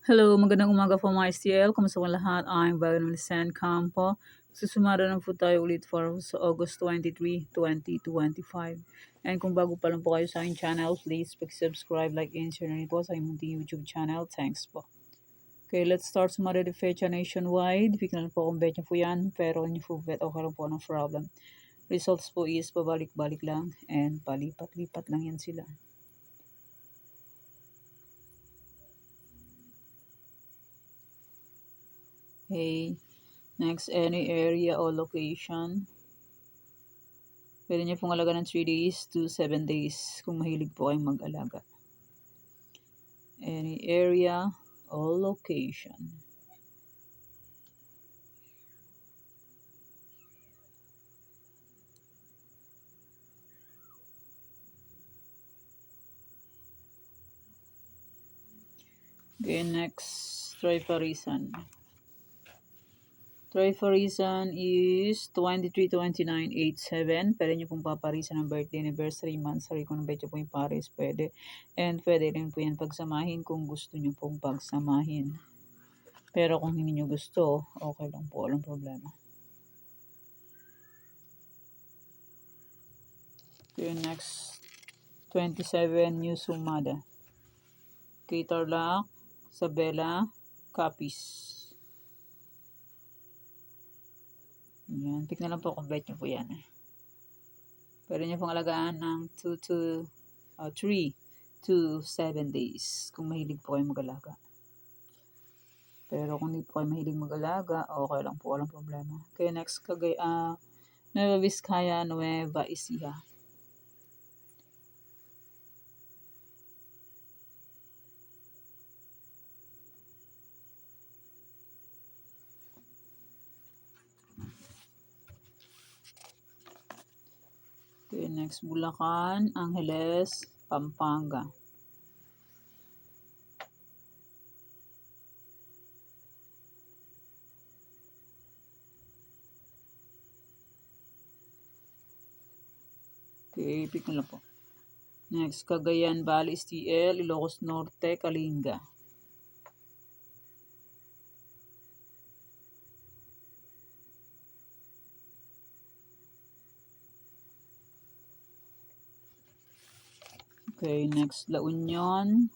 Hello, magandang umaga po mga STL. Kumusta po lahat? I'm Violin Campo. Susumara na po tayo ulit for sa August 23, 2025. And kung bago pa lang po kayo sa aking channel, please subscribe, like, and share na rin po sa aking munting YouTube channel. Thanks po. Okay, let's start sumara de fecha nationwide. Bigyan lang po kung bet nyo po yan. Pero nyo po bet, okay lang po ng problem. Results po is pabalik-balik lang and palipat-lipat lang yan sila. Okay. Next, any area or location. Pwede niyo pong alaga ng 3 days to 7 days kung mahilig po kayong mag-alaga. Any area or location. Okay, next, Trifarisan. Trifarisan is 23-29-87. Pwede nyo pong paparisan ng birthday, anniversary, monthsary. Kung bet nyo po yung pares, pwede. And pwede rin po yan pagsamahin kung gusto nyo pong pagsamahin. Pero kung hindi nyo gusto, okay lang po, walang problema. Okay, next, 27, New Sumada. Okay, Tarlac, Sabela, Capiz. Yan, pick na lang po kung bet nyo po yan. Pwede nyo pong alagaan ng 3 to 7 days kung mahilig po kayo mag-alaga. Pero kung hindi po kayo mahilig mag-alaga, okay lang po, walang problema. Okay, next, Nueva Vizcaya, Nueva Ecija. Okay, next, Bulacan, Angeles, Pampanga. Okay, pick na lang po. Next, Cagayan Valley, STL, Ilocos Norte, Kalinga. Okay, next, La Union,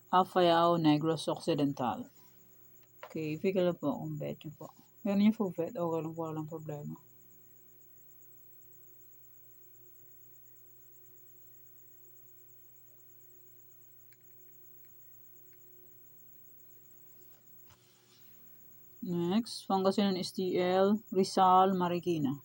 Apayao, Negros Occidental. Okay, pick lang po kung bet nyo po. Meron nyo po bet, okay lang po, walang problema. Next, Pangasinan STL, Rizal, Marikina.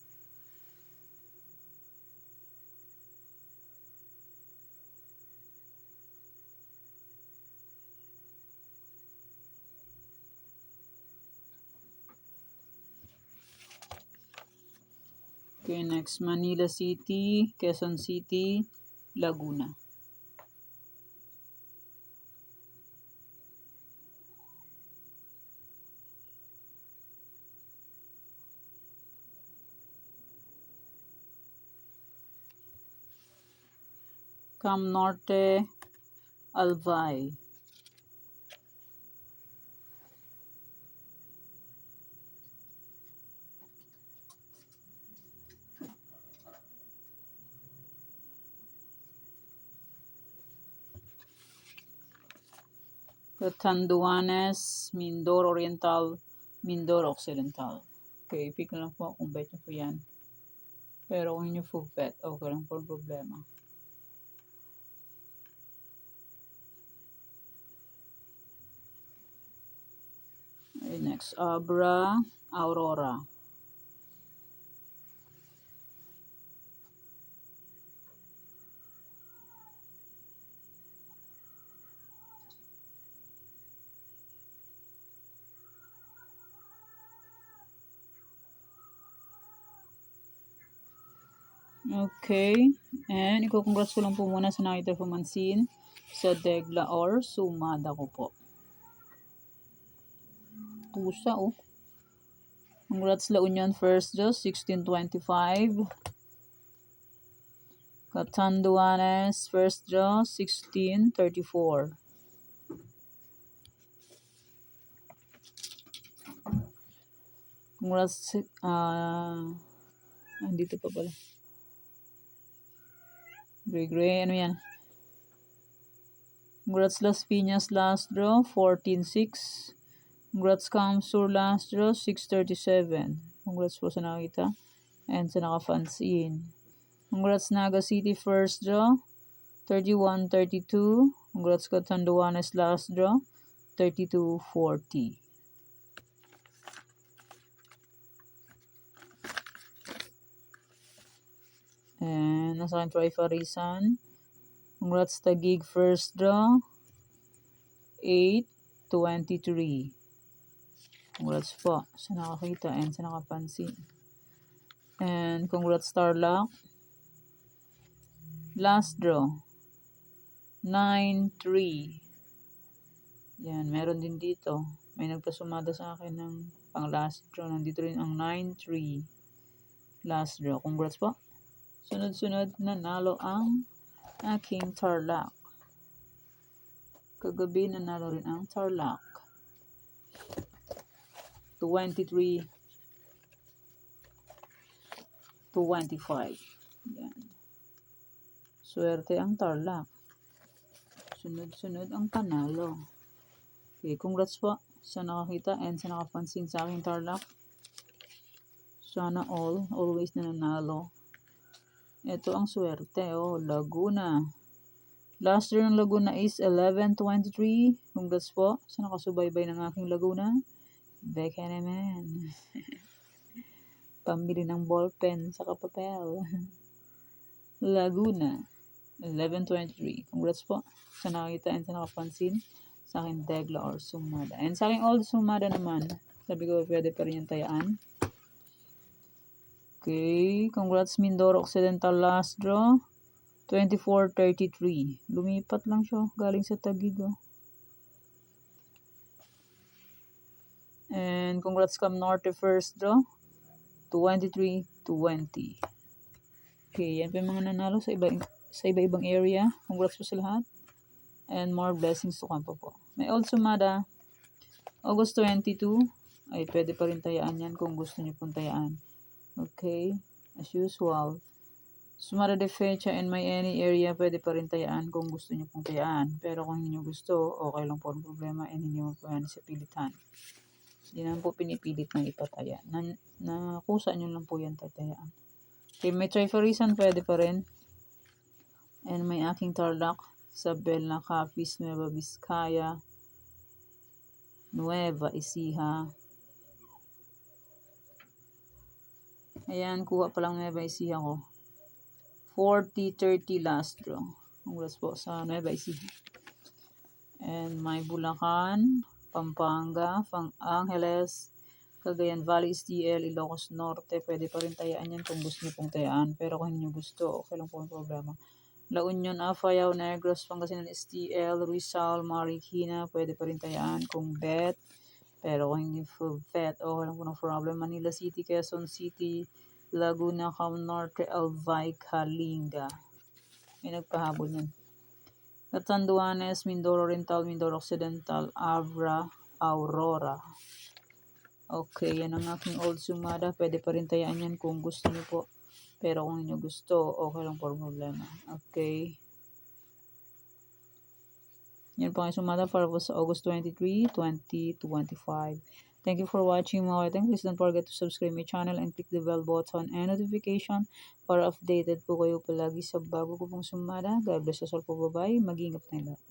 Okay, next, Manila City, Quezon City, Laguna. Cam Norte, Albay. Catanduanes, Mindoro Oriental, Mindoro Occidental. Okay, pick na lang po kung bet nyo po yan. Pero kung nyo po bet, okay lang po ang problema. Okay, next, Abra, Aurora. Okay, and iko-congrats ko lang po muna sa nakita po mansin sa Degla or Sumada ko po. Pusa oh. Congrats La Union first draw, 1625. Catanduanes first draw, 1634. Congrats, andito pa pala. Gray, ano yan? Congrats Las Piñas last draw, 14-6. Congrats Kamsur last draw, 637. Congrats po sa nakita and sa nakafansin. Congrats Naga City first draw, 31-32. Congrats Catanduanes last draw, 32-40. And nasa akin Troy Farisan. Congrats Taguig first draw, 8-23. Congrats po sa nakakita and sa nakapansin. And congrats Starlock. Last draw, 9-3. Yan, meron din dito. May nagpasumada sa akin ng pang last draw. Nandito rin ang 9-3. Last draw. Congrats po. Sunod-sunod nanalo ang aking Tarlac. Kagabi nanalo rin ang Tarlac. 23-25. Yan. Swerte ang Tarlac. Sunod-sunod ang panalo. Okay, congrats po sa nakakita and sa nakapansin sa aking Tarlac. Sana always na nanalo. Ito ang swerte, Laguna. Last year ng Laguna is 11-23. Congrats po sa nakasubaybay ng aking Laguna. Beka naman. Pambili ng ballpen sa papel. Laguna. 11-23. Congrats po sa nakita and sa nakapansin sa aking Degla or Sumada. And sa aking old Sumada naman, sabi ko pwede pa rin yung tayaan. Okay, congrats Mindoro Occidental last draw, 24-33. Lumipat lang siya galing sa Taguig. And congrats Cam Norte first draw, 23-20. Okay, yan pa yung mga nanalo sa iba-ibang area. Congrats po sa lahat. And more blessings to come po. May old Sumada, August 22. Ay, pwede pa rin tayaan yan kung gusto niyo pong tayaan. Okay, as usual. Sumara de fecha in my any area, pwede pa rin tayaan kung gusto niyo pong tayaan. Pero kung hindi niyo gusto, okay lang po ang problema and hindi mo po yan sa pilitan. Hindi naman po pinipilit ng ipataya. Nakusa nyo lang po yan tatayaan. Okay, may Trifarisan pwede pa rin. And may aking Tarlac sa Bella Capiz, Nueva Vizcaya, Nueva Ecija. Ayan, kuha pa lang Nueva Ecija ko. 40-30 last draw. Congrats po sa Nueva Ecija. And may Bulacan, Pampanga, Angeles, Cagayan Valley, STL, Ilocos Norte. Pwede pa rin tayaan yan kung gusto niyo pong tayaan. Pero kung hindi niyo gusto, okay lang po ang problema. La Union, Afayao, Negros, Pangasinan, STL, Rizal, Marikina. Pwede pa rin tayaan kung bet. Pero kung hindi full bet, okay lang po ng problem. Manila City, Quezon City, Laguna, Cam Norte, Albay, Kalinga. May nagpahabol yan. Catanduanes, Mindoro Oriental, Mindoro Occidental, Abra, Aurora. Okay, yan ang aking old Sumada. Pwede pa rin tayaan yan kung gusto niyo po. Pero kung hindi gusto, okay lang po problema. Okay. Yan po ang Sumada para po sa August 23, 2025. Thank you for watching mga kaibigan. Please don't forget to subscribe my channel and click the bell button and notification para updated po kayo palagi sa bago ko pong Sumada. God bless us all po. Bye-bye. Mag-ingat na lahat.